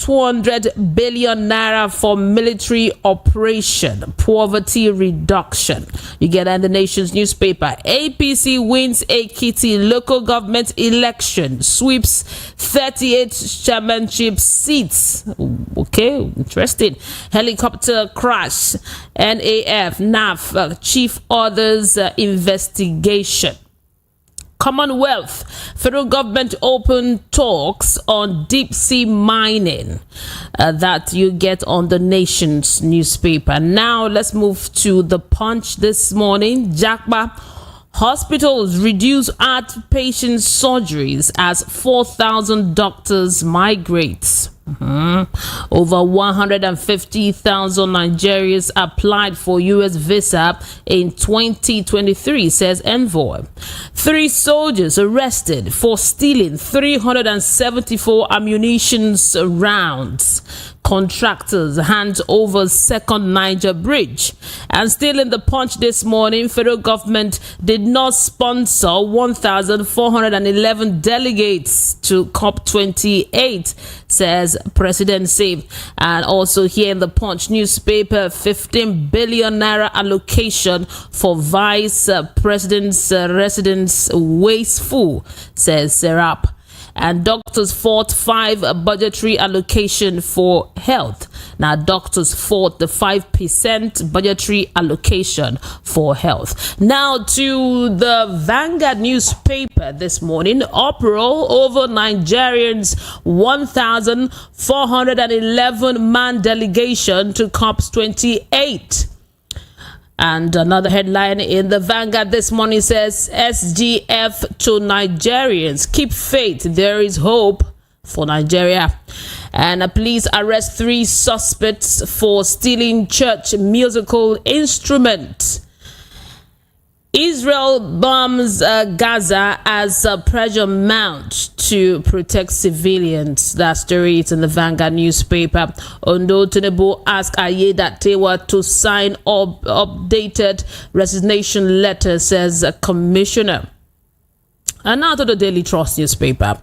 200 billion naira for military operation, poverty reduction. You get that in the Nation's newspaper. APC wins Ekiti local government election, sweeps 38 chairmanship seats. Okay, interesting. Helicopter crash, NAF, NAF, chief orders investigation. Commonwealth, federal government open talks on deep sea mining that you get on the Nation's newspaper. Now let's move to the Punch this morning. Jakba, hospitals reduce outpatient surgeries as 4,000 doctors migrate. Over 150,000 Nigerians applied for U.S. visa in 2023, says envoy. 3 soldiers arrested for stealing 374 ammunition rounds. Contractors hand over second Niger bridge. And still in the Punch this morning, federal government did not sponsor 1,411 delegates to COP28, says presidency. And also here in the Punch newspaper, 15 billion naira allocation for vice president's residence wasteful, says Serap. And doctors fought 5 budgetary allocation for health. Now, doctors fought the 5% budgetary allocation for health. Now to the Vanguard newspaper this morning. Uproar over Nigerians' 1,411 man delegation to COP28. And another headline in the Vanguard this morning says, SGF to Nigerians, keep faith, there is hope for Nigeria. And police arrest 3 suspects for stealing church musical instrument. Israel bombs Gaza as pressure mounts to protect civilians. That story is in the Vanguard newspaper. Ondo Tinubu asked Aiyedatiwa to sign updated resignation letter, says a commissioner. And now to the Daily Trust newspaper.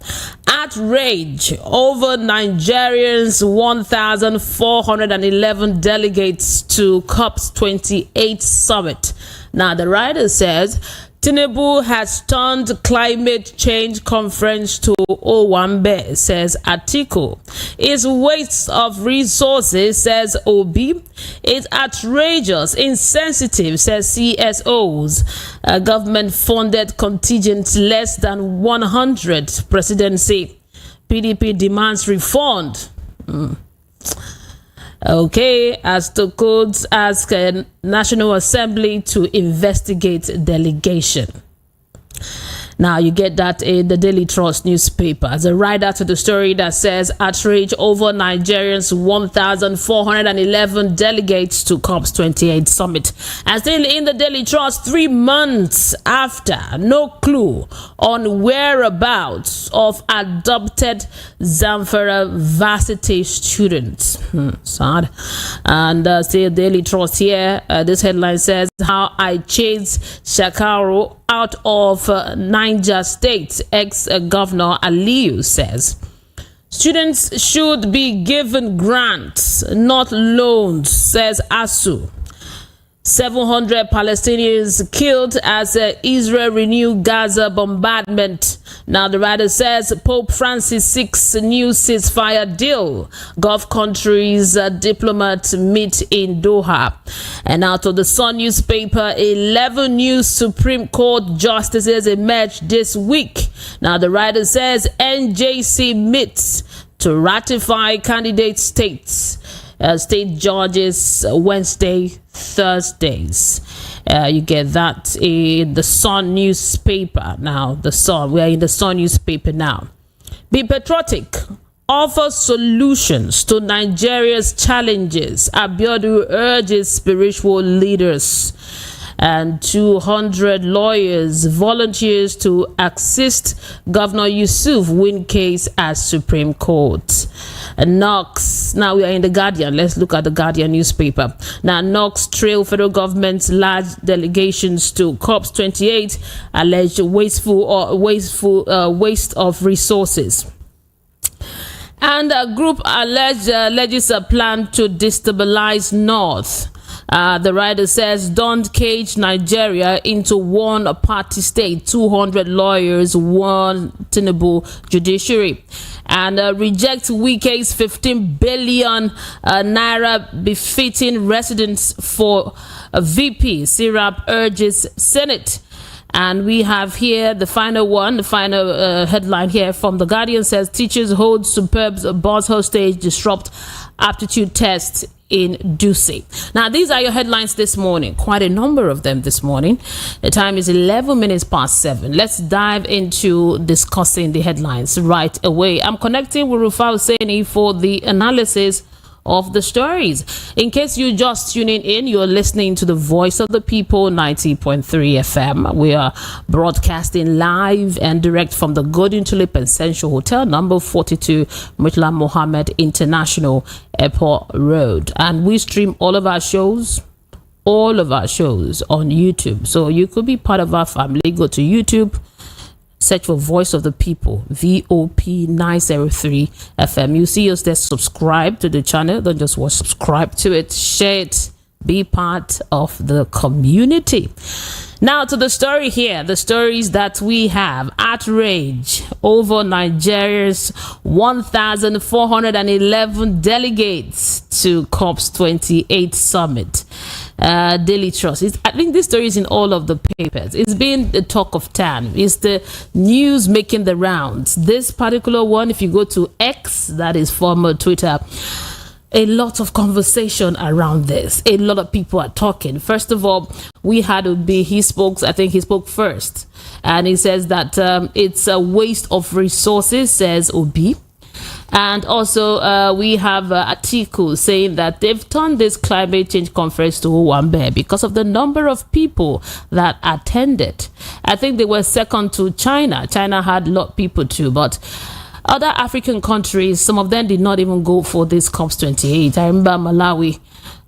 Outrage over Nigerians' 1,411 delegates to COP28 summit. Now, the writer says, Tinubu has turned climate change conference to Owambe, says Atiku. It's waste of resources, says Obi. It's outrageous, insensitive, says CSOs. Government-funded contingent less than 100, presidency. PDP demands refund. Okay, as the codes ask National Assembly to investigate delegation. Now you get that in the Daily Trust newspaper. As a writer to the story that says outrage over Nigerians' 1,411 delegates to COP28 summit. And still in the Daily Trust, 3 months after, no clue on whereabouts of adopted Zamfara varsity students. Sad. And still Daily Trust here, this headline says, how I chased Shakaru out of Niger State, ex-governor Aliyu says. Students should be given grants, not loans, says ASU. 700 Palestinians killed as Israel renewed Gaza bombardment. Now the writer says Pope Francis seeks a new ceasefire deal. Gulf countries diplomats meet in Doha. And out of the Sun newspaper, 11 new Supreme Court justices emerged this week. Now the writer says NJC meets to ratify candidate states. State judges Wednesday, Thursdays. You get that in the Sun newspaper. Now, the Sun, we are in the Sun newspaper now. Be patriotic. Offer solutions to Nigeria's challenges. Abiodun urges spiritual leaders. And 200 lawyers volunteers to assist Governor Yusuf win case at Supreme Court. Knox, now we are in the Guardian. Let's look at the Guardian newspaper. Now, Knox trail federal government's large delegations to COP28, alleged waste of resources. And a group alleges a plan to destabilize North. The writer says, don't cage Nigeria into one party state. 200 lawyers warn Tinubu judiciary. And reject Wike's 15 billion naira befitting residents for VP. Sirap urges Senate. And we have here the final one, the final headline here from The Guardian says, teachers hold superb boss hostage, disrupt aptitude test in Dusi. Now, these are your headlines this morning. Quite a number of them this morning. The time is 11 minutes past 7. Let's dive into discussing the headlines right away. I'm connecting with Rufai Hussaini for the analysis of the stories. In case you're just tuning in, you're listening to the Voice of the People, 90.3 FM. We are broadcasting live and direct from the Golden Tulip and Central Hotel, number 42, Murtala Mohammed International Airport Road. And we stream all of our shows on YouTube. So you could be part of our family. Go to YouTube, search for Voice of the People, VOP 903 FM. You see us there. Subscribe to the channel. Don't just watch, subscribe to it, share it, be part of the community. Now to the story here. The stories that we have. Outrage over Nigeria's 1,411 delegates to COP28 summit. Daily Trust. I think this story is in all of the papers. It's been the talk of town. It's the news making the rounds. This particular one, if you go to X, that is former Twitter, a lot of conversation around this. A lot of people are talking. First of all, we had Obi. He spoke first. And he says that it's a waste of resources, says Obi. And also, we have Atiku saying that they've turned this climate change conference to Owambe because of the number of people that attended. I think they were second to China. China had a lot of people too, but other African countries, some of them did not even go for this COP28. I remember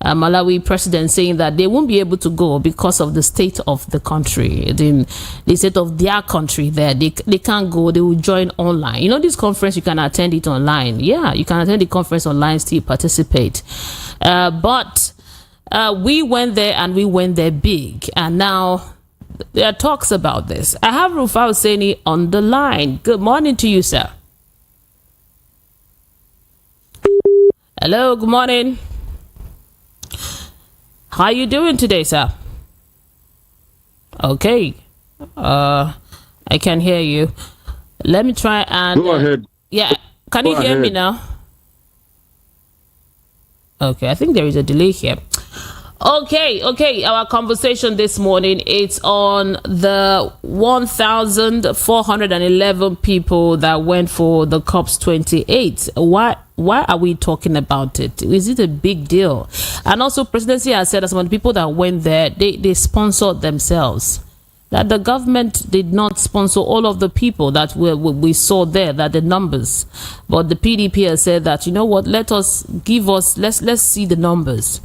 Malawi president saying that they won't be able to go because of the state of the country, the state of their country there. They can't go. They will join online. You know, this conference, you can attend it online. Yeah, you can attend the conference online, still participate. But we went there and we went there big. And now there are talks about this. I have Rufai Hussaini on the line. Good morning to you, sir. Hello, good morning. How are you doing today, sir? Okay. I can hear you. Let me try and... Go ahead. Yeah. Can you hear me now? Okay, I think there is a delay here. Okay. Our conversation this morning, it's on the 1,411 people that went for the COP28. Why are we talking about it? Is it a big deal? And also, presidency has said that some of the people that went there, they sponsored themselves. That the government did not sponsor all of the people that we saw there, that the numbers. But the PDP has said that, you know what, let's see the numbers.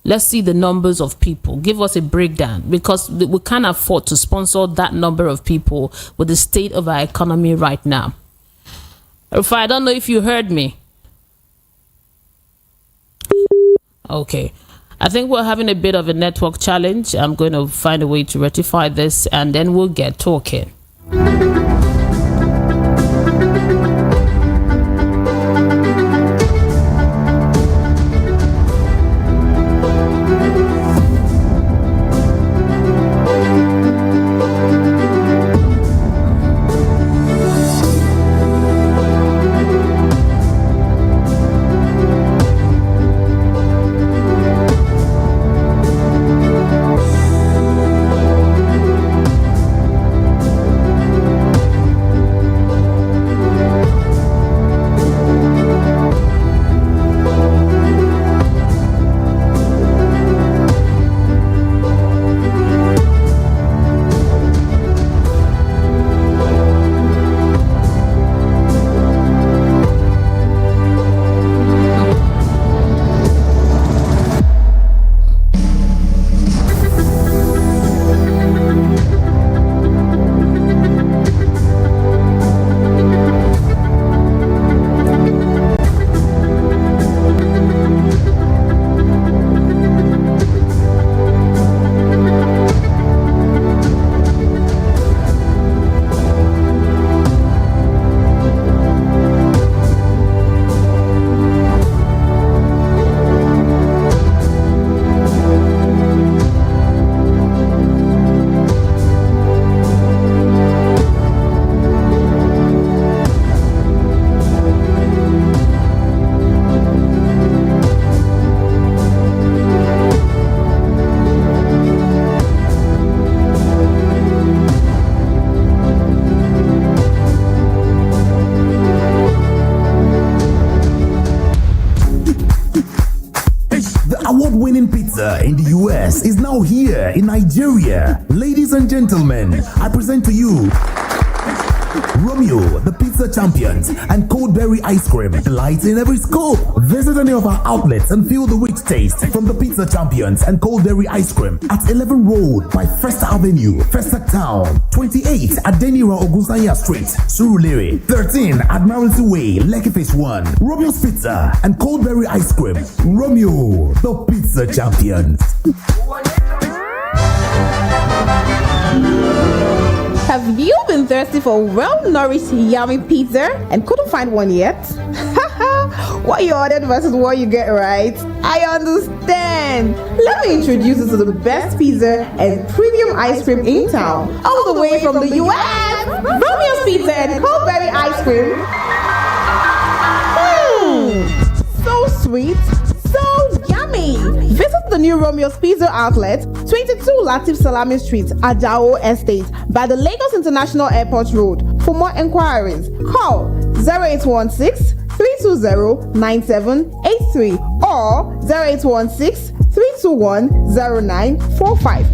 Let's see the numbers of people. Give us a breakdown, because we can't afford to sponsor that number of people with the state of our economy right now. Rufai, I don't know if you heard me. Okay. I think we're having a bit of a network challenge. I'm going to find a way to rectify this and then we'll get talking. winning pizza in the US is now here in Nigeria. Ladies and gentlemen, I present to you Romeo, the pizza champions, and cold berry ice cream, delights in every scoop. Visit any of our outlets and feel the rich taste from the pizza champions and cold berry ice cream at 11 Road by First Avenue, Festac Town, 28 at Denira Ogusanya Street, Surulere, 13 Admiralty Way, Lekki Phase 1. Romeo's Pizza and cold berry ice cream. Romeo, the pizza champions. Have you been thirsty for well-nourished, yummy pizza and couldn't find one yet? What you ordered versus what you get, right? I understand. Let me introduce you to the best pizza and premium ice cream in town, all the way from the US. Romeo's Pizza and cold berry ice cream. So sweet, so yummy. Visit the new Romeo's Pizza outlet, 22 Latif Salami Street, Ajao Estate, by the Lagos International Airport Road. For more enquiries, call 0816 320 9783 or 0816 321 0945.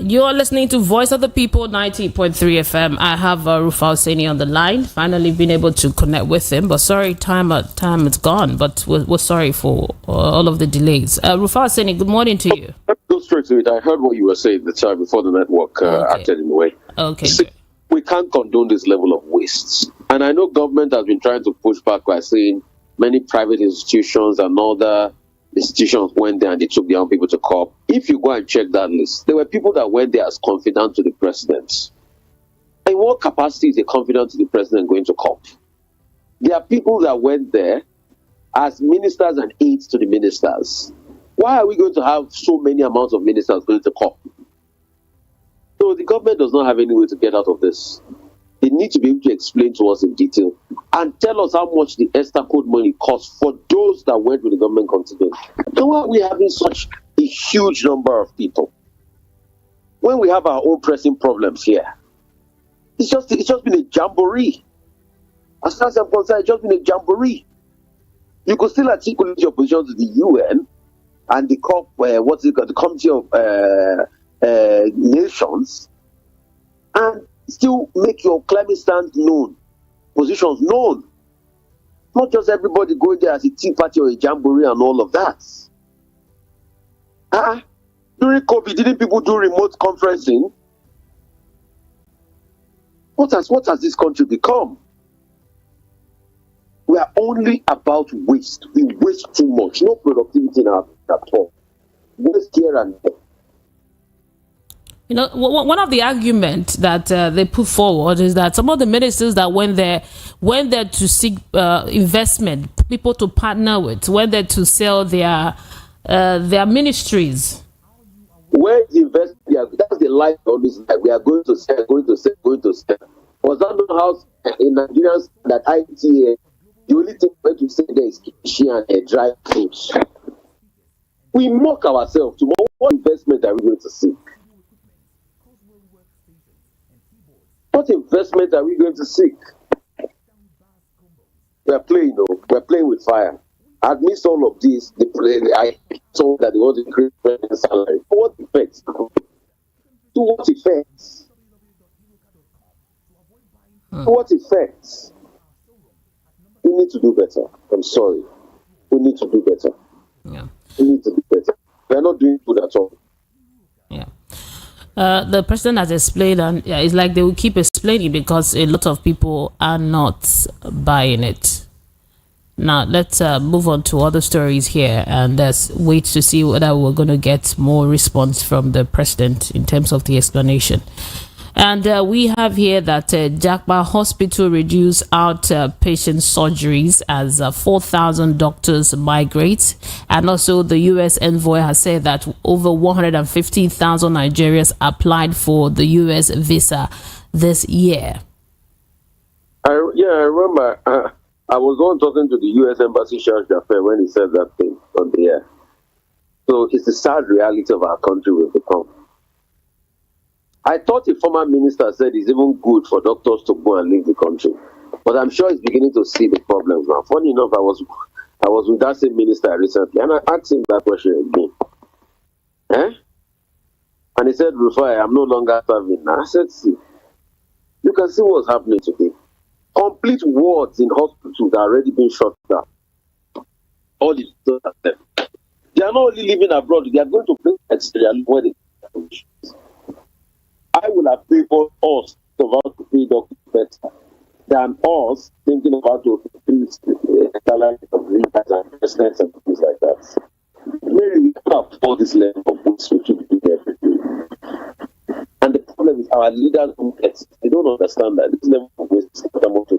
You're listening to Voice of the People, 90.3 FM. I have Rufal Seni on the line. Finally been able to connect with him, but sorry, time is gone. But we're sorry for all of the delays. Rufal Seni, good morning to you. Let's go straight to it. I heard what you were saying the time before the network acted in a way. Okay. See, we can't condone this level of waste. And I know government has been trying to push back by saying many private institutions and other institutions went there and they took their own people to court. If you go and check that list, there were people that went there as confidant to the president. In what capacity is a confidant to the president going to court? There are people that went there as ministers and aides to the ministers. Why are we going to have so many amounts of ministers going to court? So the government does not have any way to get out of this. They need to be able to explain to us in detail and tell us how much the ESTA code money costs for those that went with the government contingent. And why are we having such a huge number of people when we have our own pressing problems here? It's just been a jamboree. As far as I'm concerned, it's just been a jamboree. You could still articulate your position to the UN and the COP, the Committee of Nations, and still make your climate stand known, positions known. Not just everybody going there as a tea party or a jamboree and all of that. During COVID, didn't people do remote conferencing? What has this country become? We are only about waste. We waste too much. No productivity in our at all. Waste here and there. You know, one of the arguments that they put forward is that some of the ministers that went there to seek investment, people to partner with, went there to sell their ministries. Where is the investment? That's the life of this life. We are going to sell, going to sell, going to sell. Was that no house in Nigerians that ITA? The only thing we're going to say there is kishi and dry fruits. We mock ourselves. Tomorrow, what investment are we going to seek? What investment are we going to seek? We're playing with fire. Amidst all of this, I told that they want to increase the salary. For what effects? To what effects? To what effects? We need to do better. I'm sorry. We need to do better. Yeah. We need to do better. We're not doing good at all. Yeah. The president has explained, and it's like they will keep explaining because a lot of people are not buying it. Now, let's move on to other stories here, and let's wait to see whether we're going to get more response from the president in terms of the explanation. And we have here that Jakba Hospital reduced outpatient surgeries as 4,000 doctors migrate. And also the U.S. envoy has said that over 150,000 Nigerians applied for the U.S. visa this year. I remember I was on talking to the U.S. Embassy Charge d'Affaires when he said that thing on the air. So it's the sad reality of our country we've become. I thought a former minister said it's even good for doctors to go and leave the country. But I'm sure he's beginning to see the problems now. Funny enough, I was I was with that same minister recently, and I asked him that question again. And he said, Rufai, I'm no longer serving. I said, see, you can see what's happening today. Complete wards in hospitals are already being shut down. All the they are not only living abroad, they are going to pay extra wedding. I will have favored us about to pay doctors better than us thinking about to increase the salary of leaders and presidents and things like that. Really, we can't afford this level of waste we keep doing every day. And the problem is our leaders don't get it. They don't understand that this level of waste is not about to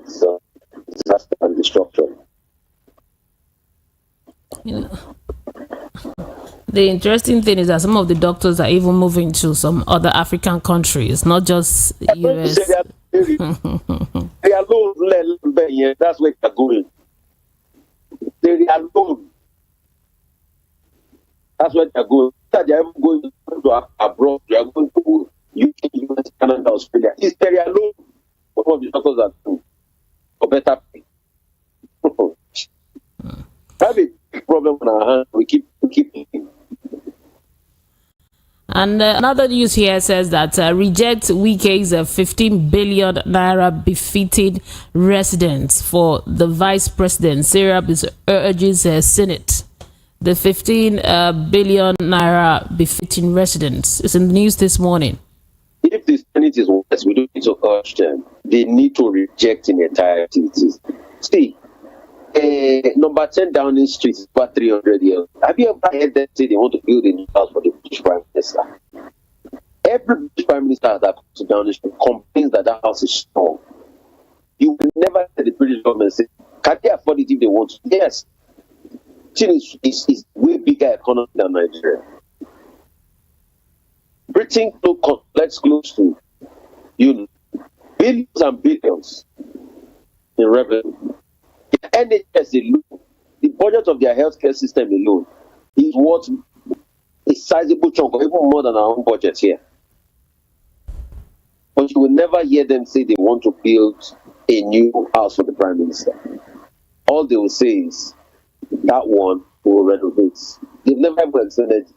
disaster and destruction. You know, the interesting thing is that some of the doctors are even moving to some other African countries, not just US. They are alone. That's where they're going. They are alone. That's where they're going. They are going to abroad. They are going to UK, US, Canada, Australia. It's they are alone. What the doctors are doing for better pay. Have a big problem on our hands. We keep And another news here says that reject Wike's 15 billion naira befitting residents for the vice president. Sarah urges Senate. The 15 billion naira befitting residents is in the news this morning. If the Senate is wise, we don't need to urge them. They need to reject in entirety. See, number 10 Downing Street is about 300 years. Have you ever heard them say they want to build a new house for the British Prime Minister? Every British Prime Minister that comes to Downing Street complains that that house is small. You will never hear the British government say, can they afford it if they want to? Yes. China is way bigger economy than Nigeria. Britain collects close to billions and billions in revenue. The NHS alone, the budget of their healthcare system alone, is worth a sizable chunk, or even more than our own budget here. But you will never hear them say they want to build a new house for the Prime Minister. All they will say is that one will renovate. They've never ever extended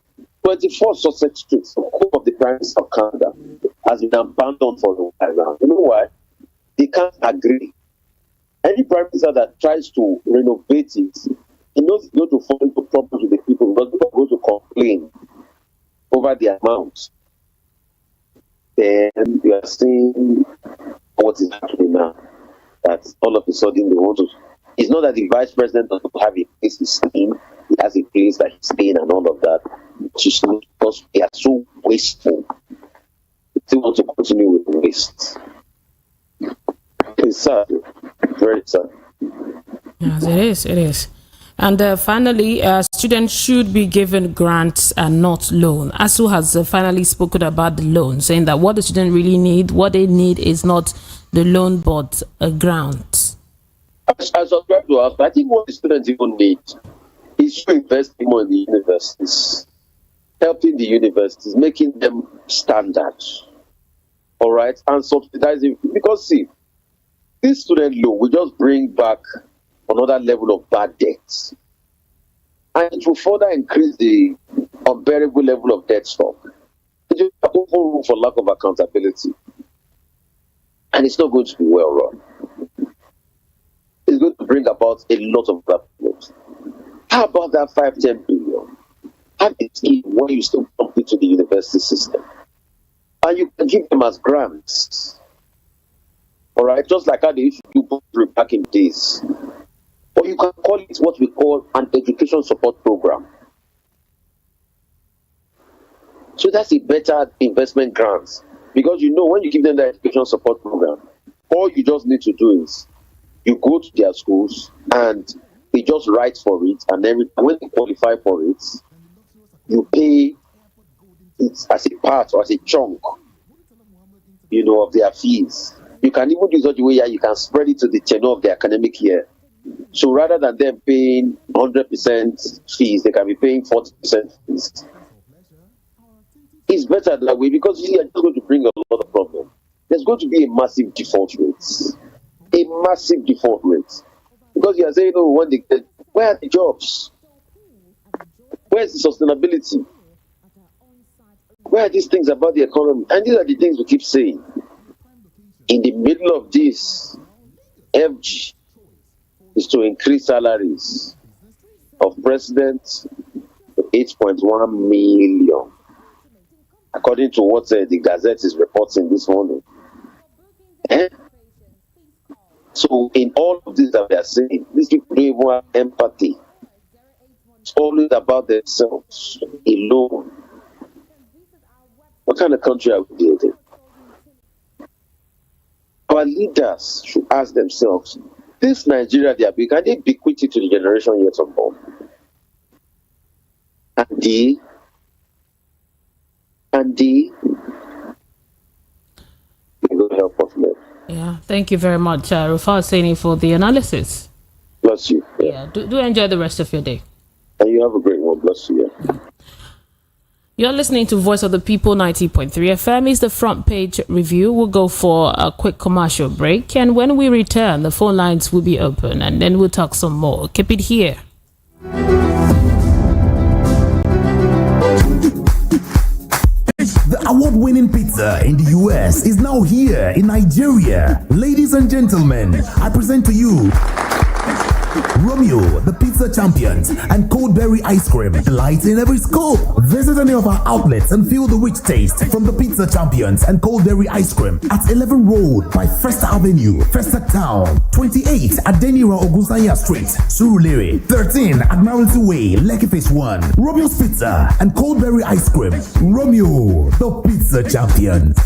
24 Sussex Streets, the core of the Prime Minister of Canada, has been abandoned for a while now. You know why? They can't agree. Any Prime Minister that tries to renovate it, he knows he's going to fall into problems with the people because people are going to complain over the amount. Then we are seeing what is happening now. That all of a sudden they want to. It's not that the vice president doesn't have a place to stay in. He has a place that he's staying and all of that. Just because they are so wasteful. They still want to continue with the waste. It's sad. Very sad. Yes, it is. And finally, students should be given grants and not loan. ASU has finally spoken about the loan, saying that what the students really need, what they need is not the loan, but a grant. I subscribe to us. I think what the students even need is to invest more in the universities, helping the universities, making them standard. All right, and subsidizing. Because see, this student loan will just bring back another level of bad debts, and it will further increase the unbearable level of debt stock. It will open room for lack of accountability, and it's not going to be well run. It's going to bring about a lot of problems. How about that 5-10 billion? Have it in when you still pump into the university system, and you can give them as grants. All right, just like how they used to do back in days. Or you can call it what we call an education support program. So that's a better investment grant. Because you know when you give them the education support program, all you just need to do is you go to their schools and they just write for it, and then when they qualify for it, you pay it as a part or as a chunk, of their fees. You can even do it such a way you can spread it to the tenure of the academic year. So rather than them paying 100% fees, they can be paying 40% fees. It's better that way because you see, it's going to bring a lot of problems. There's going to be a massive default rate. A massive default rate. Because you are saying, when they get Where are the jobs? Where's the sustainability? Where are these things about the economy? And these are the things we keep saying. In the middle of this, FG is to increase salaries of presidents to 8.1 million, according to what the Gazette is reporting this morning. So in all of this that we are saying, these people don't even have empathy. It's always about themselves alone. What kind of country are we building? Our leaders should ask themselves, this Nigeria they are building, can they bequeath it to the generation yet unborn? And will help us, man. Yeah, thank you very much, Rufai Seni, for the analysis. Bless you. Yeah, do enjoy the rest of your day. And you have a great one. Bless you. Yeah. You're listening to Voice of the People 90.3 FM. Is the front page review. We'll go for a quick commercial break, and when we return, the phone lines will be open, and then we'll talk some more. Keep it here. The award-winning pizza in the US is now here in Nigeria. Ladies and gentlemen, I present to you Romeo, the pizza champions, and cold berry ice cream, delight in every scoop. Visit any of our outlets and feel the rich taste from the pizza champions and cold berry ice cream at 11 Road by First Avenue, First Town, 28 at Denira Ogusanya Street, Surulere, 13 Admiralty Way, Lekki Phase 1. Romeo's Pizza and cold berry ice cream. Romeo, the pizza champions.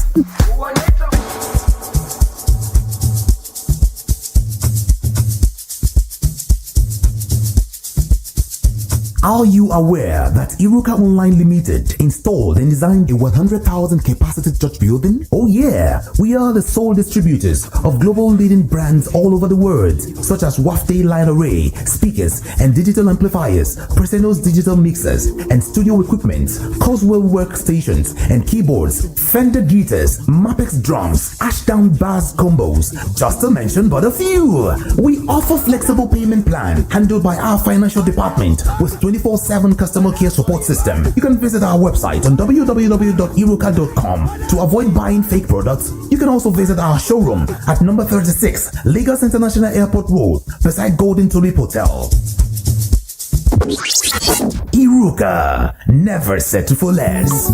Are you aware that Iruka Online Limited installed and designed a 100,000 capacity church building? Oh yeah, we are the sole distributors of global leading brands all over the world, such as Wafday Line Array, speakers and digital amplifiers, Preseno's digital mixers and studio equipment, Coswell workstations and keyboards, Fender guitars, Mapex drums, Ashdown bass combos, just to mention but a few. We offer flexible payment plan handled by our financial department with 24/7 customer care support system. You can visit our website on www.iruka.com to avoid buying fake products. You can also visit our showroom at number 36 Lagos International Airport Road beside Golden Tulip Hotel. Iruka, never settle for less.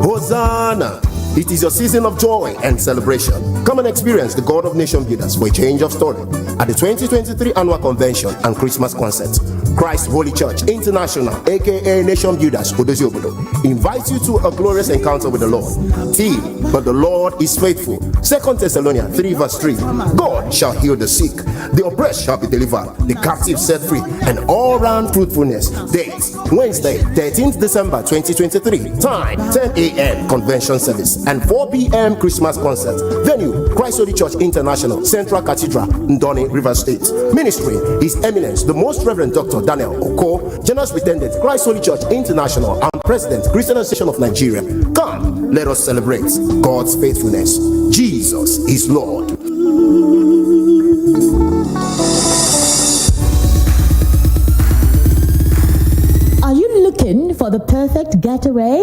Hosanna! It is your season of joy and celebration. Come and experience the God of Nation Builders for a change of story at the 2023 Annual Convention and Christmas Concert. Christ Holy Church International, aka Nation Builders, Odozi Obodo, invites you to a glorious encounter with the Lord. Theme, but the Lord is faithful. 2 Thessalonians 3 verse 3. God shall heal the sick, the oppressed shall be delivered, the captive set free, and all-round fruitfulness. Date, Wednesday, 13th December 2023. Time, 10 a.m. Convention service and 4 p.m. Christmas concert. Venue, Christ Holy Church International, Central Cathedral, Ndoni, River State. Ministry, His Eminence, the Most Reverend Dr. Daniel Oko, General Superintendent, Christ Holy Church International, and President, Christian Association of Nigeria. Come, let us celebrate God's faithfulness. Jesus is Lord. Are you looking for the perfect getaway?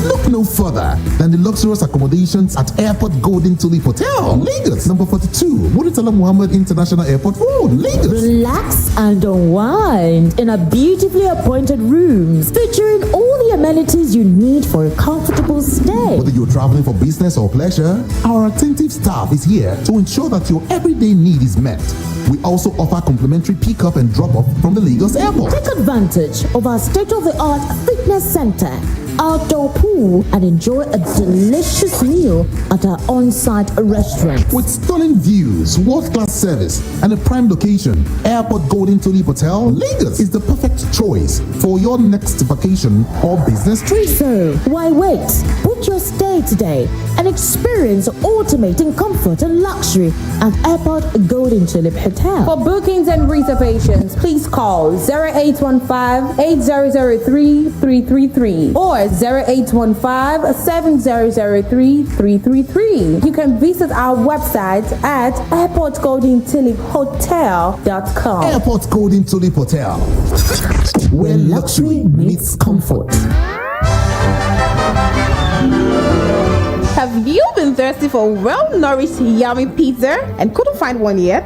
Look no further than the luxurious accommodations at Airport Golden Tulip Hotel, Lagos, number 42, Muritala Muhammad International Airport Road, Lagos. Relax and unwind in a beautifully appointed rooms featuring all the amenities you need for a comfortable stay. Whether you're traveling for business or pleasure, our attentive staff is here to ensure that your everyday need is met. We also offer complimentary pick-up and drop-off from the Lagos airport. Take advantage of our state-of-the-art fitness center, outdoor pool, and enjoy a delicious meal at our on-site restaurant. With stunning views, world-class service, and a prime location, Airport Golden Tulip Hotel, Lagos is the perfect choice for your next vacation or business trip. So, why wait? Book Book your stay today and experience ultimate in comfort and luxury at Airport Golden Tulip Hotel. For bookings and reservations, please call 0815-8003-333 or 0815-7003-333. You can visit our website at airportgoldentuliphotel.com. Airport Golden Tulip Hotel, where luxury meets comfort. Have you been thirsty for well-nourished, yummy pizza and couldn't find one yet?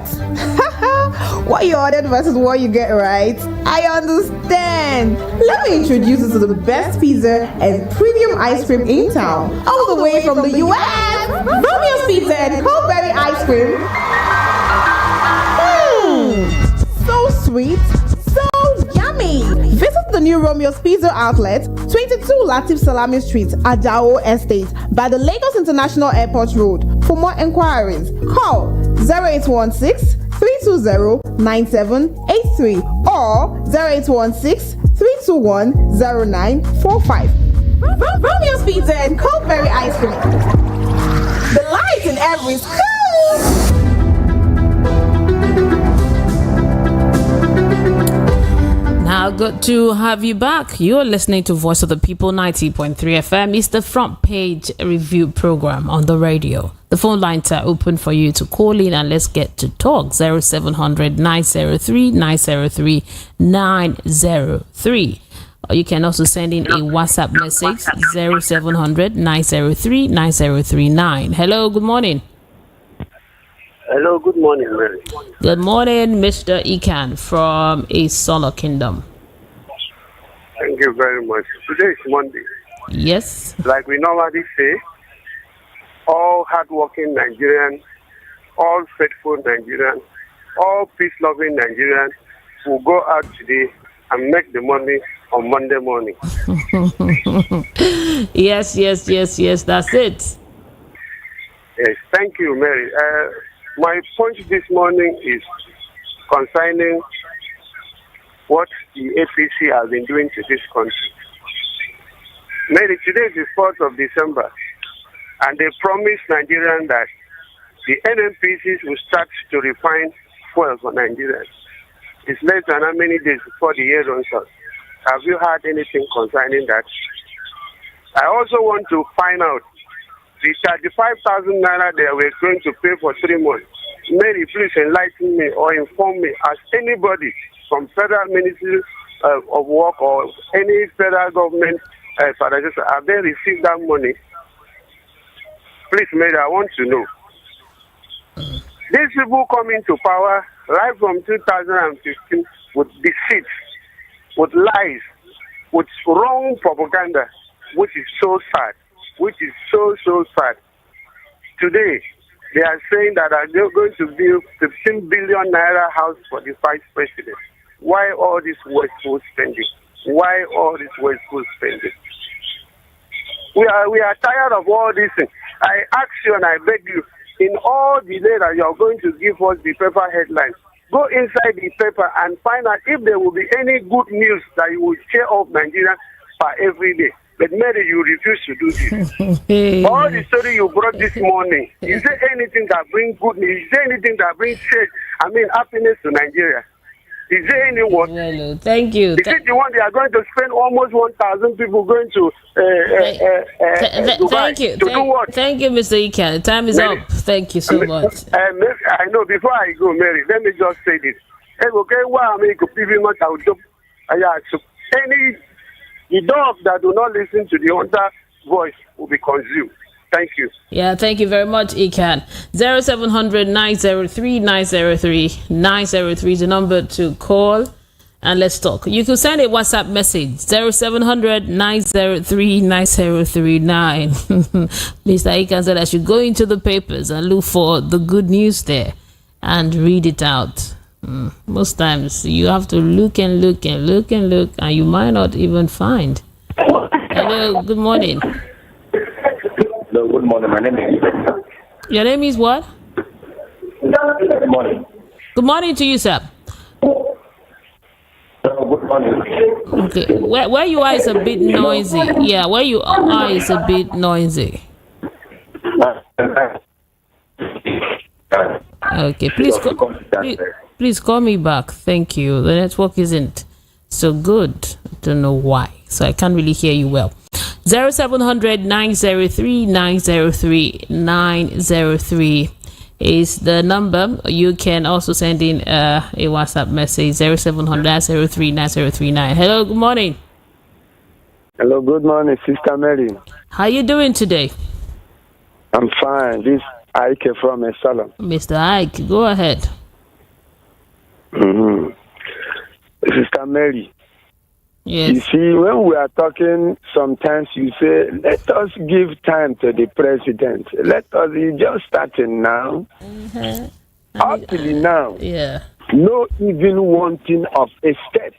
What you ordered versus what you get, right? I understand. Let me introduce you to the best pizza and premium ice cream in town, all the way from the US. Romeo's Pizza and Coldberry Ice Cream. So sweet, so yummy. Visit the new Romeo's Pizza outlet, 22 Latif Salami Street, Ajao Estate, by the Lagos International Airport Road. For more inquiries, call 0816-320-9783 or 0816-321-0945. Romeo's Pizza and Coldberry Ice Cream. The light in every school. Now, good to have you back. You're listening to Voice of the People 90.3 FM. It's the front page review program on the radio. The phone lines are open for you to call in and let's get to talk. 0700 903 903 903. Or you can also send in a WhatsApp message 0700 903 9039. Hello, good morning. Hello, good morning, Mary. Good morning, Mr. Ikan from A Solar Kingdom. Thank you very much. Today is Monday. Yes. Like we normally say, all hardworking Nigerians, all faithful Nigerians, all peace-loving Nigerians will go out today and make the money on Monday morning. Yes, that's it. Yes, thank you, Mary. My point this morning is concerning what the APC has been doing to this country. Mary, today is the 4th of December, and they promised Nigerians that the NNPCs will start to refine fuel for Nigerians. It's less than how many days before the year runs out. Have you heard anything concerning that? I also want to find out the 35,000 naira they were going to pay for 3 months. Mary, please enlighten me or inform me as anybody from Federal Ministry of Work or any federal government, have they received that money? Please, Mary, I want to know. These people come into power right from 2015 with deceit, with lies, with wrong propaganda, which is so sad. Which is so sad. Today, they are saying that they're going to build 15 billion naira house for the vice president. Why all this wasteful spending? Why all this wasteful spending? We are tired of all this thing. I ask you and I beg you, in all the day that you are going to give us the paper headlines, go inside the paper and find out if there will be any good news that you will share of Nigeria for every day. But Mary, you refuse to do this. All the story you brought this morning, is there anything that brings good news? Is there anything that brings happiness to Nigeria? Is there anyone? Well, thank you. Is it the one they are going to spend almost 1,000 people going to Dubai? Thank you. To do what? Thank you, Mr. Ikan. The time is up. Thank you so much. I know, before I go, Mary, let me just say this. The dog that do not listen to the hunter voice will be consumed. Thank you. Yeah, thank you very much, Ikan. 0700 903 903 903 is the number to call and let's talk. You can send a WhatsApp message 0700 903 9039. Mr. Ikan said I should go into the papers and look for the good news there and read it out. Most times you have to look and look and look and look and you might not even find. Hello, good morning. Hello, good morning. My name is. Your name is what? Good morning. Good morning to you, sir. Good Okay, where you are is a bit noisy. Yeah, where you are is a bit noisy. Okay, please call me back. Thank you. The network isn't so good. I don't know why, so I can't really hear you well. 0700 903 903 903 is the number. You can also send in a WhatsApp message 0700 903 9039. Hello, good morning. Hello, good morning, Sister Mary. How you doing today? I'm fine. This Ike from Salem. Mr. Ike, go ahead. Sister Mary. Yes. You see, when we are talking, sometimes you say, let us give time to the president. Let us, he's just starting now. Up till now, Yeah. no even wanting of a step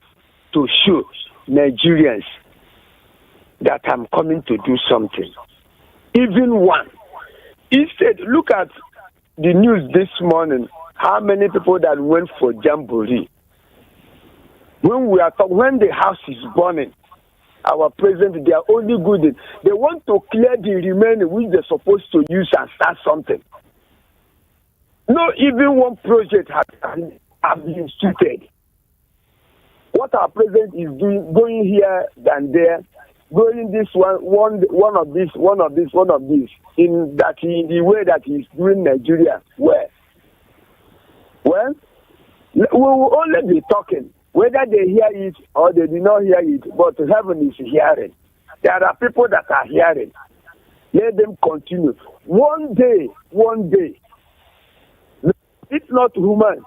to show Nigerians that I'm coming to do something. Even one. Instead, look at the news this morning, how many people that went for Jamboree. When the house is burning, our president, they are only good in, they want to clear the remaining which they're supposed to use and start something. No, even one project has been instituted. What our president is doing, going here and there, going this one of this, in the way that he's doing Nigeria. Where? Well, we will only be talking. Whether they hear it or they do not hear it, but heaven is hearing. There are people that are hearing. Let them continue. One day, it's not human.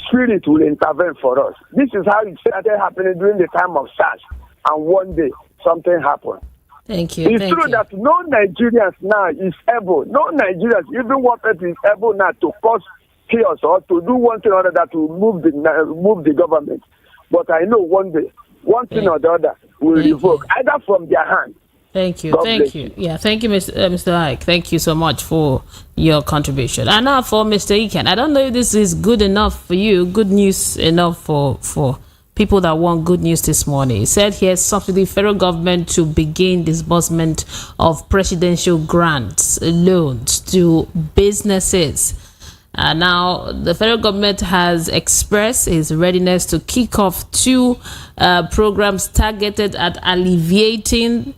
Spirit will intervene for us. This is how it started happening during the time of SARS. And one day, something happened. Thank you. It's true that no Nigerians now is able, no Nigerians, even one person is able now to cause chaos or to do one thing or other that will move the government. But I know one day, one thing or the other will revoke, either from their hand. Thank you. God Thank you. Yeah, thank you, Mr. Ike. Thank you so much for your contribution. And now for Mr. Iken. I don't know if this is good enough for you, good news enough for people that want good news this morning. He said here, subsidy federal government to begin disbursement of presidential grants, loans to businesses. Now, the federal government has expressed its readiness to kick off two programs targeted at alleviating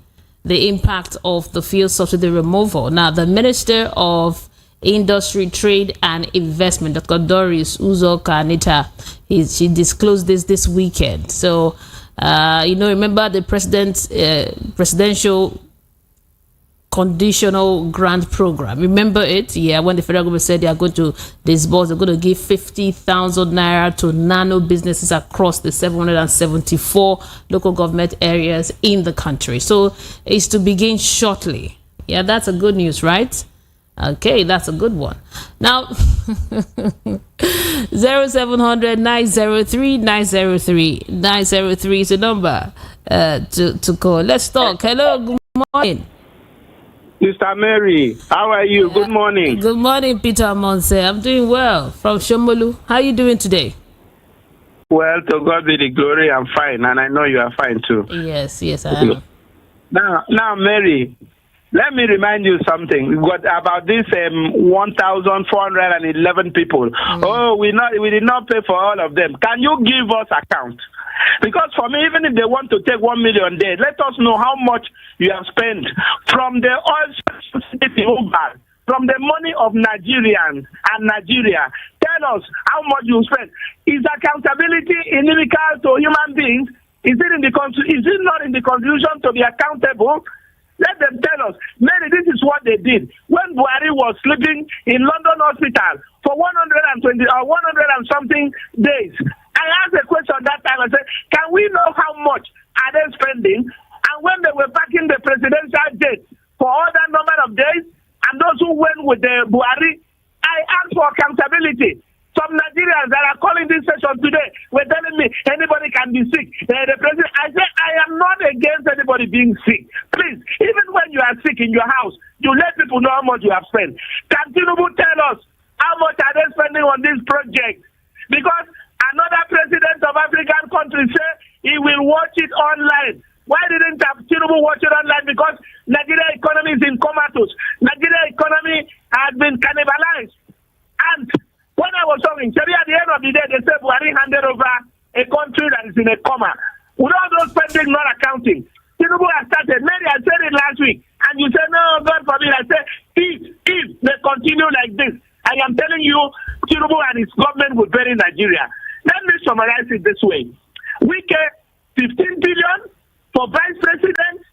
the impact of the fuel subsidy removal. Now, the Minister of Industry, Trade and Investment, Dr. Doris Uzoka Anita, she disclosed this weekend. So, remember the presidential conditional grant program. Remember it? Yeah, when the federal government said they are going to disburse, they're going to give 50,000 naira to nano businesses across the 774 local government areas in the country. So it's to begin shortly. Yeah, that's a good news, right? Okay, that's a good one. Now, 0700 903 903 903 is the number to call. Let's talk. Hello, good morning. Sister Mary, how are you? Good morning. Good morning, Peter Monse. I'm doing well from Shomolu. How are you doing today? Well, to God be the glory. I'm fine, and I know you are fine too. Yes, I am. Now, Mary, let me remind you something. What about this 1,411 people? Oh, we did not pay for all of them. Can you give us account? Because for me, even if they want to take 1 million days, let us know how much you have spent from the oil subsidy, from the money of Nigerians and Nigeria. Tell us how much you spent. Is accountability inimical to human beings? Is it not in the Constitution to be accountable? Let them tell us. Mary, this is what they did. When Buhari was sleeping in London hospital for 100 and something days, I asked a question that time. I said, can we know how much are they spending? And when they were packing the presidential jet for all that number of days, and those who went with the Buhari, I asked for accountability. Some Nigerians that are calling this session today were telling me anybody can be sick. The president, I said, I am not against anybody being sick. Please, even when you are sick in your house, you let people know how much you have spent. Can Tinubu tell us how much are they spending on this project? Because another president of African country said he will watch it online. Why didn't Tinubu watch it online? Because Nigeria economy is in comatose. Nigeria economy has been cannibalized. And when I was talking, at the end of the day, they said Buhari handed over a country that is in a coma. With all those spending not accounting, Tinubu has started. Mary, I said it last week, and you said, no, God forbid. I said, if they continue like this, I am telling you, Tinubu and his government will bury Nigeria. Let me summarize it this way. We get 15 billion for vice president.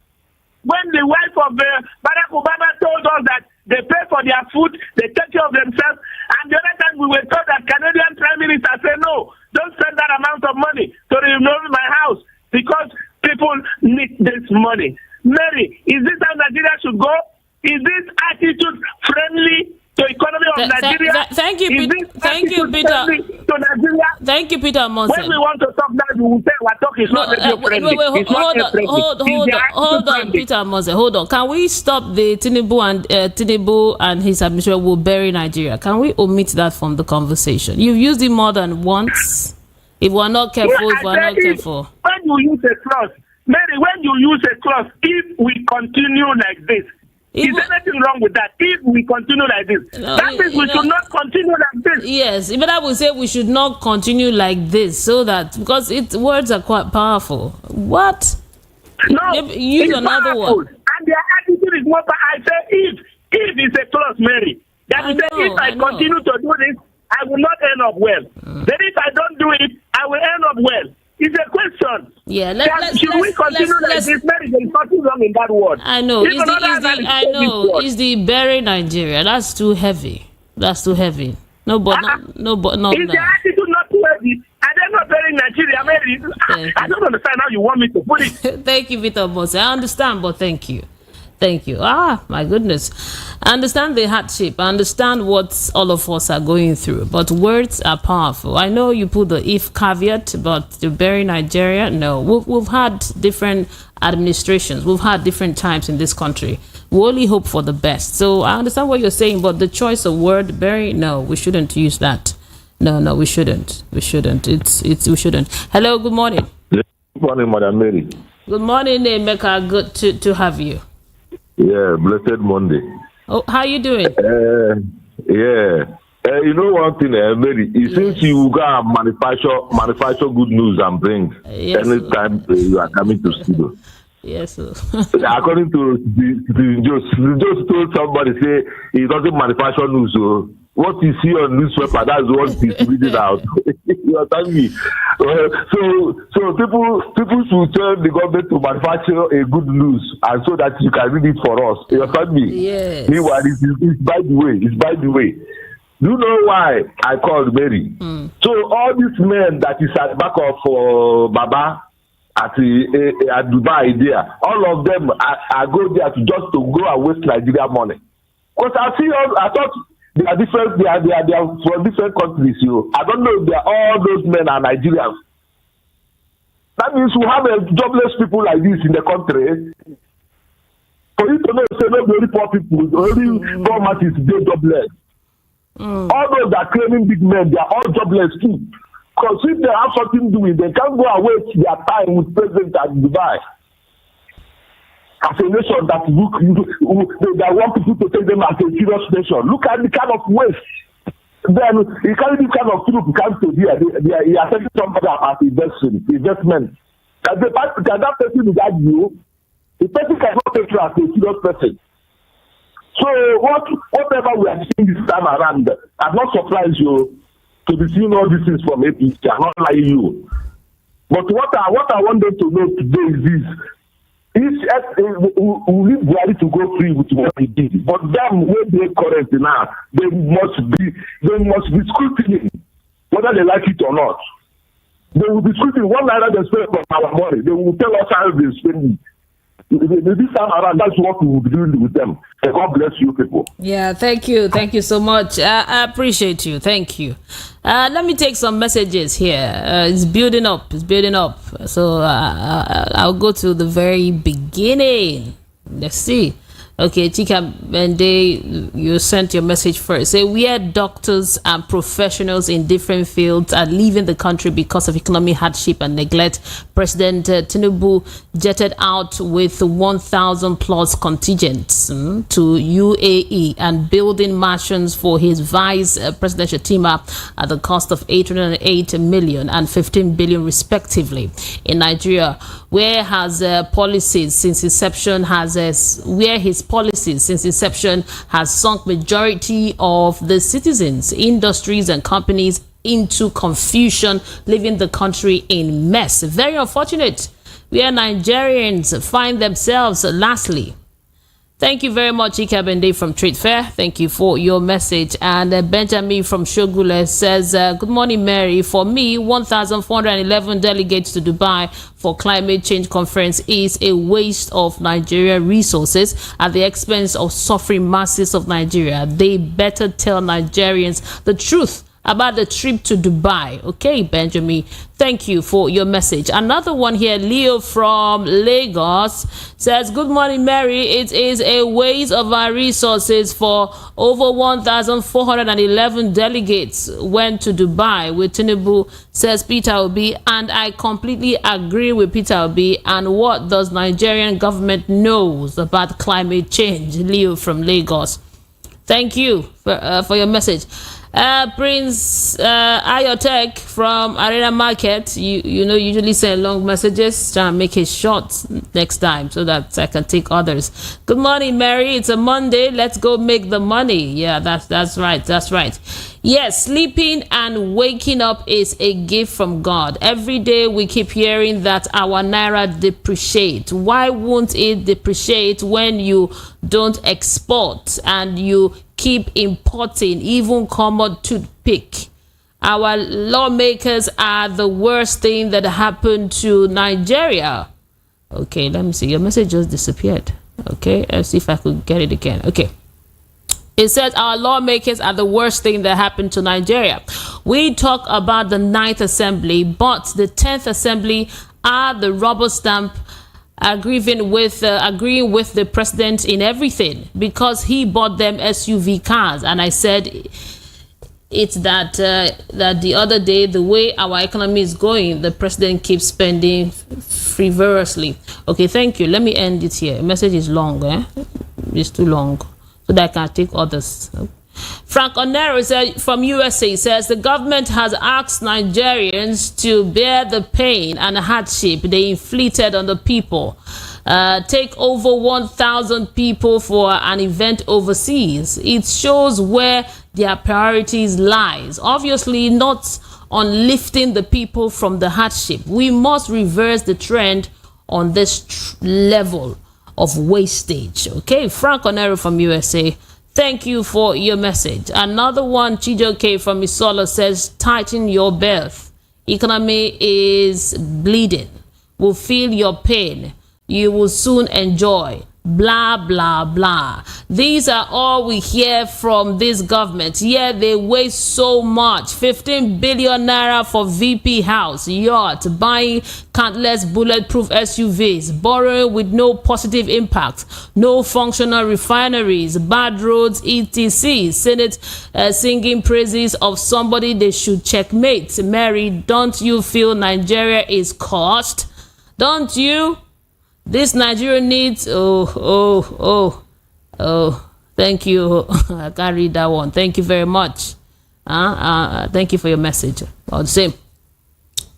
When the wife of Barack Obama told us that they pay for their food, they take care of themselves, and the other time we were told that Canadian Prime Minister said, no, don't spend that amount of money to remove my house because people need this money. Mary, is this how Nigeria should go? Is this attitude friendly to economy of Nigeria? Thank you, thank you, Peter. To Nigeria? Thank you, Peter Moses. When we want to talk now, we will say our talk is not friendly. Hold on, Peter Moses. Hold on. Can we stop the Tinubu and his administration will bury Nigeria? Can we omit that from the conversation? You've used it more than once. If we're not careful, When you use a clause, Mary, when you use a clause, if we continue like this, is there anything wrong with that? If we continue like this, that means we should not continue like this. Yes, but I would say we should not continue like this, so that because words are quite powerful. What? No, use another powerful. one. And their attitude is more. I say if is a clause, Mary. That is if I continue to do this, I will not end up well. Then if I don't do it, I will end up well. It's a question. Yeah, should we continue like this? Mary, there is nothing wrong in that word. I know. It's the bury Nigeria. That's too heavy. That's too heavy. No, but no. Is the attitude not too heavy? And they're not burying Nigeria, Mary. I don't understand how you want me to put it. Thank you, Peter Boss. I understand, but thank you. Thank you. My goodness. I understand the hardship. I understand what all of us are going through. But words are powerful. I know you put the if caveat, but to bury Nigeria, no. We've had different administrations. We've had different times in this country. We only hope for the best. So I understand what you're saying, but the choice of word, bury, no, we shouldn't use that. No, we shouldn't. We shouldn't. We shouldn't. Hello, good morning. Good morning, Madam Mary. Good morning, Emeka. Good to have you. Yeah, blessed Monday. Oh, how you doing? You know one thing, Mary, since you got manufacture good news and bring anytime you are coming to studio. Yes, sir. According to just told somebody say he doesn't manufacture news, so what you see on newspaper, that's what he's reading out. You understand me? So people should tell the government to manufacture a good news, and so that you can read it for us. You understand me? Yes. Meanwhile, it's by the way. Do you know why I called Mary? So all these men that is at the back of Baba at Dubai there, all of them I go there to go and waste Nigeria money. Because I thought they are different. They are from different countries. I don't know if they are all those men are Nigerians. That means we have jobless people like this in the country. For you to know, say no, only poor people, only government is jobless. All those that are claiming big men, they are all jobless too. Because if they have something doing, they can't go and waste their time with president at Dubai. As a nation that they want people to take them as a serious nation. Look at the kind of waste. Then you carry this kind of troop come to here. They are taking somebody as investment. Can that person regard you? The person cannot take you as a serious person. So whatever we are seeing this time around, I'm not surprised you to be seeing all these things from APC. I'm not lying you. But what I want them to know today is this. We need Buhari to go free with what he did. But them, when they current now, they must be scrutiny, whether they like it or not. They will be scrutiny. One naira they spend from our money. They will tell us how they spend it. This time around, that's what we will be doing with them. And God bless you people. Yeah, thank you so much. I appreciate you. Thank you. Let me take some messages here. It's building up. So I'll go to the very beginning. Let's see. Okay, Chika Bende, you sent your message first. Say, we are doctors and professionals in different fields are leaving the country because of economic hardship and neglect. President Tinubu jetted out with 1,000 plus contingents to UAE and building mansions for his vice presidential team at the cost of 808 million and 15 billion respectively. In Nigeria, where his policies since inception has sunk majority of the citizens, industries and companies into confusion, leaving the country in mess. Very unfortunate where Nigerians find themselves. Lastly, thank you very much, Ikabende from Trade Fair. Thank you for your message. And Benjamin from Shogule says, good morning, Mary. For me, 1,411 delegates to Dubai for climate change conference is a waste of Nigerian resources at the expense of suffering masses of Nigeria. They better tell Nigerians the truth about the trip to Dubai. Okay, Benjamin, thank you for your message. Another one here, Leo from Lagos says, good morning, Mary. It is a waste of our resources for over 1,411 delegates went to Dubai with Tinubu, says Peter Obi, and I completely agree with Peter Obi. And what does Nigerian government knows about climate change? Leo from Lagos, thank you for your message. Prince Ayotek from Arena Market, you know, usually send long messages. Try and make it short next time so that I can take others. Good morning, Mary. It's a Monday. Let's go make the money. Yeah, that's right. That's right. Yes, sleeping and waking up is a gift from God. Every day we keep hearing that our naira depreciate. Why won't it depreciate when you don't export and you keep importing even common toothpick? Our lawmakers are the worst thing that happened to Nigeria. Okay, let me see. Your message just disappeared. Okay, let's see if I could get it again. Okay. It says our lawmakers are the worst thing that happened to Nigeria. We talk about the 9th Assembly, but the 10th Assembly are the rubber stamp agreeing with the president in everything because he bought them SUV cars. And I said it's that the other day, the way our economy is going, the president keeps spending frivolously. Okay, thank you. Let me end it here. The message is long. It's too long. So that I can take others. Frank Onero said from USA says the government has asked Nigerians to bear the pain and hardship they inflicted on the people. Take over 1,000 people for an event overseas. It shows where their priorities lies. Obviously not on lifting the people from the hardship. We must reverse the trend on this level of wastage. Okay, Frank Onero from USA, thank you for your message. Another one, Chijoke from Isola says, tighten your belt. Economy is bleeding. We'll feel your pain. You will soon enjoy. Blah, blah, blah. These are all we hear from this government. Yeah, they waste so much. 15 billion naira for VP house, yacht, buying countless bulletproof SUVs, borrowing with no positive impact, no functional refineries, bad roads, etc. Senate singing praises of somebody they should checkmate. Mary, don't you feel Nigeria is cursed? Don't you? This Nigeria needs, thank you. I can't read that one. Thank you very much. Thank you for your message. All the same.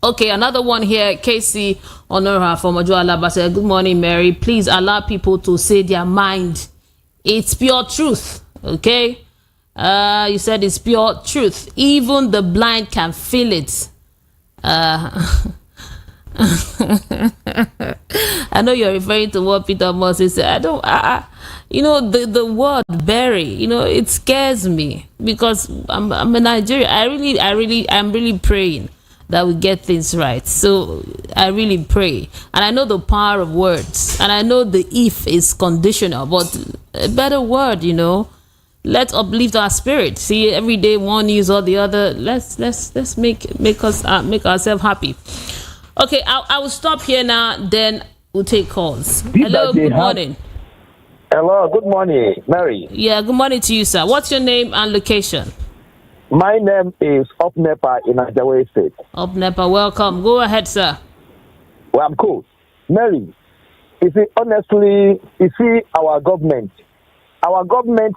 Okay, another one here. Casey Honora from Ojo Alaba said, good morning, Mary. Please allow people to say their mind. It's pure truth. Okay? You said it's pure truth. Even the blind can feel it. I know you're referring to what Peter Moses said. The word bury, it scares me because I'm a Nigerian. I'm really praying that we get things right. So I really pray. And I know the power of words. And I know the if is conditional, but a better word, let's uplift our spirit. See, every day one news or the other. Let's make ourselves happy. Okay, I will stop here now. Then we'll take calls. Hello, good morning. Hello, good morning, Mary. Yeah, good morning to you, sir. What's your name and location? My name is Up Nepa in Ajawa State. Up Nepa, welcome. Go ahead, sir. Well, I'm cool. Mary, honestly, our government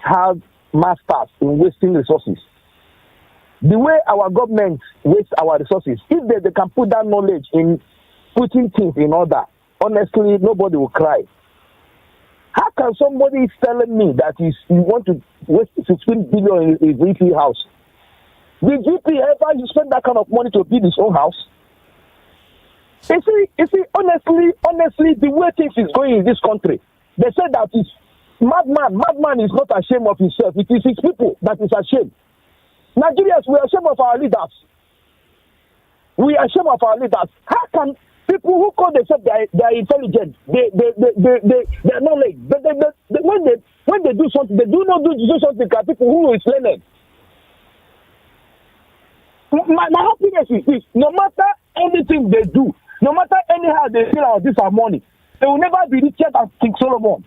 has masters in wasting resources. The way our government wastes our resources, if they can put that knowledge in putting things in order, honestly, nobody will cry. How can somebody telling me that you want to waste 16 billion in a VP house? Did GP ever spend that kind of money to build his own house? You see, honestly, the way things is going in this country, they said that it's madman is not ashamed of himself. It is his people that is ashamed. Nigerians, we are ashamed of our leaders. We are ashamed of our leaders. How can people who call themselves they are intelligent, they are knowledge, but when they do something, they do not do something like people who is learned. My happiness is this: no matter anything they do, no matter anyhow they feel out this money, they will never be richer than King Solomon.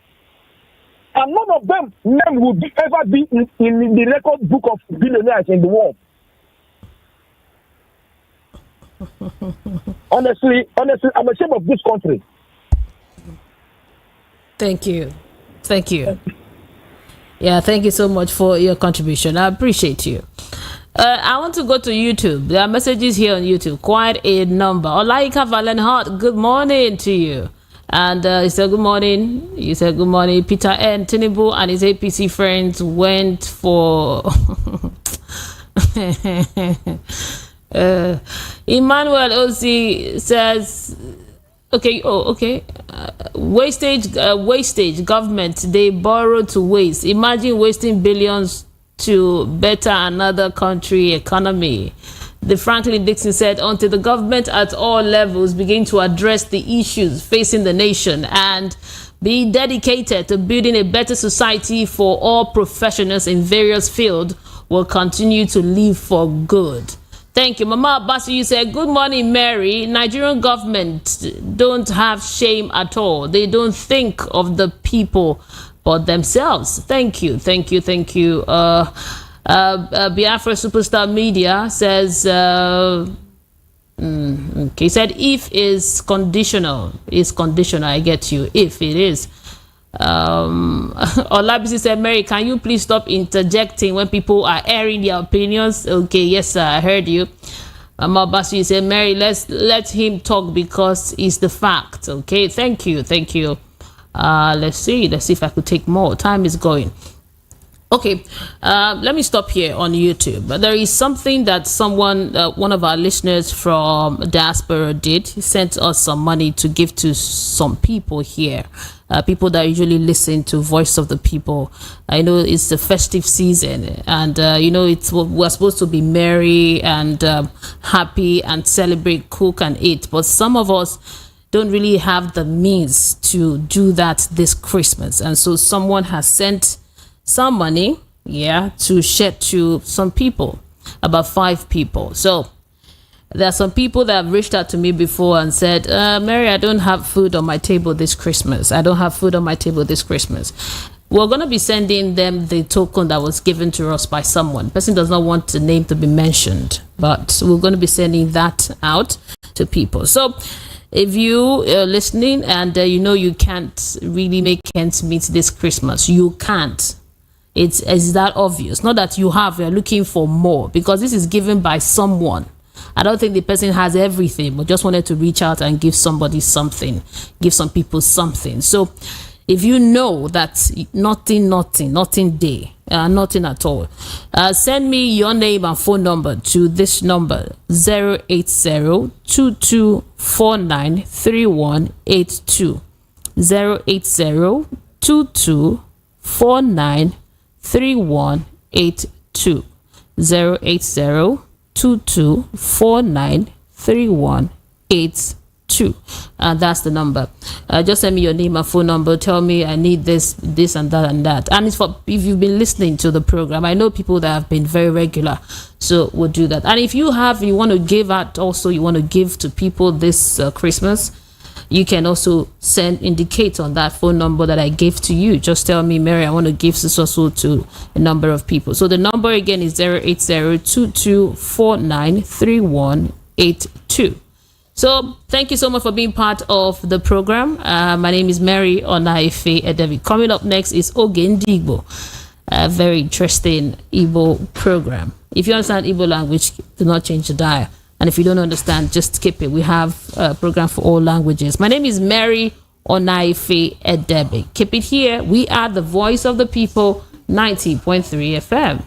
And none of them name will ever be in the record book of billionaires in the world. Honestly, I'm ashamed of this country. Thank you. Yeah, thank you so much for your contribution. I appreciate you. I want to go to YouTube. There are messages here on YouTube. Quite a number. Olaika Valenhart, good morning to you. And he said good morning. He said good morning. Peter N. Tinubu and his APC friends went for... Emmanuel Ozi says... Okay. Wastage. Government, they borrow to waste. Imagine wasting billions to better another country economy. The Franklin Dixon said, until the government at all levels begin to address the issues facing the nation and be dedicated to building a better society for all professionals in various fields, will continue to live for good. Thank you. Mama Abbasu, you said, good morning, Mary. Nigerian government don't have shame at all. They don't think of the people but themselves. Thank you. Biafra Superstar Media says, he said, if is conditional. I get you. If it is. Olabisi said, Mary, can you please stop interjecting when people are airing their opinions? Okay, yes, sir, I heard you. Mama Basu, you said, Mary, let him talk because it's the fact. Okay, thank you. Let's see if I could take more. Time is going. Okay, let me stop here on YouTube. But there is something that one of our listeners from diaspora did. He sent us some money to give to some people here. People that usually listen to Voice of the People. I know it's the festive season, and we're supposed to be merry and happy and celebrate, cook and eat. But some of us don't really have the means to do that this Christmas, and so someone has sent some money, to share to some people, about 5 people. So there are some people that have reached out to me before and said, Mary, I don't have food on my table this Christmas. We're going to be sending them the token that was given to us by someone. The person does not want the name to be mentioned, but we're going to be sending that out to people. So if you are listening and you can't really make ends meet this Christmas, you can't. It's that obvious. Not that you're looking for more, because this is given by someone. I don't think the person has everything, but just wanted to reach out and give somebody something, give some people something. So if you know that nothing day, nothing at all, send me your name and phone number to this number, 080-2249-3182. 080-2249-3182. 080-2249-3182. And that's the number. Just send me your name and phone number. Tell me I need this and that. And it's for if you've been listening to the program. I know people that have been very regular, so we'll do that. And if you want to give out also, you want to give to people this Christmas, you can also indicate on that phone number that I gave to you. Just tell me, Mary, I want to give this also to a number of people. So the number again is 08022493182. So thank you so much for being part of the program. My name is Mary Onaife Edebi. Coming up next is Ogendigbo, a very interesting Igbo program. If you understand Igbo language, do not change the dial. And if you don't understand, just skip it. We have a program for all languages. My name is Mary Onaife Edebi. Keep it here. We are the voice of the people, 90.3 FM.